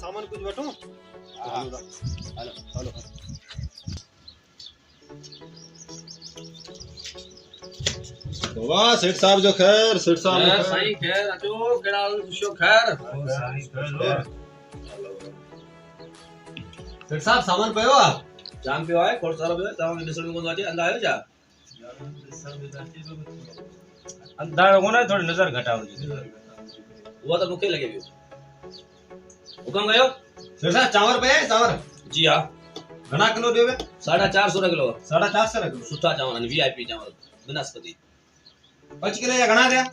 सामान कुछ वठूं। हेलो हेलो वाह सेठ साहब जो खैर सेठ साहब खैर साईं खैर अचो केड़ा खुशो खैर साईं खैर सेठ साहब सामान पयो आ जाम पियो आहे खोड़ सारो पियो आहे तव्हां ॾिसण में कोन अचे अंधा आहियो छा अंधारो कोन्हे थोड़ी नजर घटाओ उहा त मूंखे लॻे पियो हुकम कयो सेठ साहब चांवर पे है चांवर जी हा घणा किलो देवे 450 किलो 450 किलो सुठा चांवर आहिनि वीआईपी चांवर बनस्पति 5 किलो या घणा दिया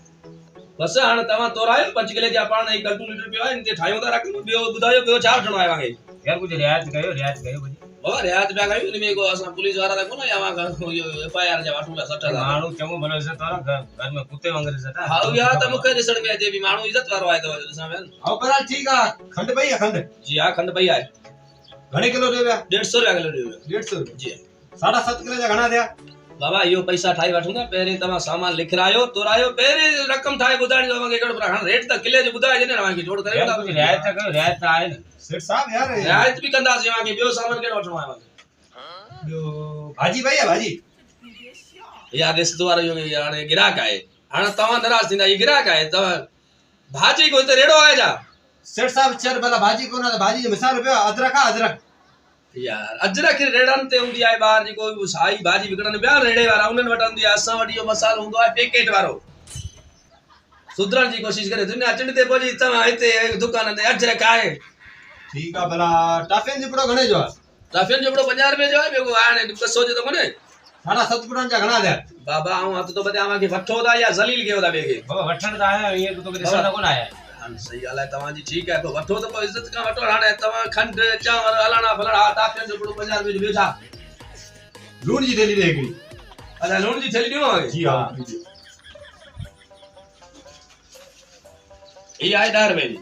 बस हाणे तव्हां तोरायो 5 किले जा पाण ई कैलकुलेटर पियो आहे इनते ठाहियो था रखूं ॿियो ॿुधायो ॿियो छा वठणो आहे वांगे यार कुछ रियायत कयो कुछ बाबा रियायत पिया कयूं इन में को असां पुलिस वारा रखो न या वांगा इहो एफआईआर जा वठूं था 60,000 माण्हू चङो भलो इज़त वारो घर में कुत्ते वांगुरु इज़त हा या त मूंखे ॾिसण में अचे बि माण्हू इज़त वारो आहे त ॾिसां वेन आओ पर ठीक है खंड पई है खंड जी हा खंड पई आहे घणे किलो देवे 150 रुपया किलो ॾियो 150 जी 7.5 किलो जा घणा दिया बाबा इहो पैसा ठाही वठूं था पहिरीं तव्हां सामान लिखरायो तोरायो पहिरीं रक़म ठाहे ॿुधाइणी अथव कहिड़ो पर हाणे रेट त किले जो ॿुधाइजे न तव्हांखे जोड़ करे यार कुछ रियायत कयो रियायत आहे न सेठ साहब यार रियायत बि कंदासीं तव्हांखे ॿियो सामान कहिड़ो वठणो आहे यो भाजी भाई है भाजी यार रिश्तो वारो इहो हाणे गिराक आहे हाणे तव्हां नाराज़ थींदा हीउ गिराक आहे तव्हां भाजी कोई त रेड़ो आहे छा सेठ साहब चर भला भाजी कोना भाजी जो मिसाल पियो अदरक आ अदरक यार अजरक रेड़नि ते हूंदी आहे ॿाहिरि जेको साई भाजी विकिणनि ॿिया रेड़े वारा उन्हनि वटि हूंदी आहे असां वटि इहो मसालो हूंदो आहे पैकेट वारो सुधरण जी कोशिशि करे दुनिया चिंड ते पहुची तव्हां हिते दुकान ते अजरक आहे ठीक है भला टाफिन जिपड़ो घणे जो है टाफियन जो 50 रुपए जो आहे ॿियो हाणे 200 जो त कोन्हे 7.5 फुटन जा घणा दिया बाबा आऊं हथ तो बधावां के वठो था या जलील कयो था ॿिए खे बाबा वठण त आया ईअं तो ॾिसण त कोन आया सही ॻाल्हि आहे तव्हांजी ठीकु आहे पोइ वठो त पोइ इज़त खां वठो हाणे तव्हां खंड चांवर हलाणा फलाणा टाफियन जो 50 रुपए जो ॿियो छा लूण जी थैली दे हिकड़ी अच्छा लूण जी थैली ॾियो जी हां ये आहे 10 रुपए जी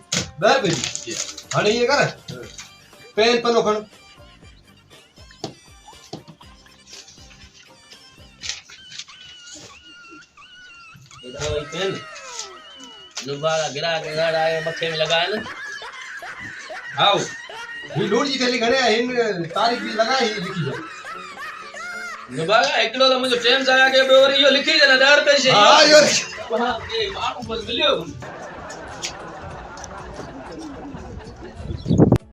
10 रुपए जी हाणे ये कर पेन पनो खण इधर वही पेन नुबारा गिरा के घर आए मक्खे में लगाए ना आओ ये लूण जी थैली घणे है इन तारीख भी लगाई लिखी जाए नुबारा एकड़ो तो मुझे टेम आया के ॿियो वरी इहो लिखी दे ना 10 रुपए से हां यो वहां के माण्हू बस मिलियो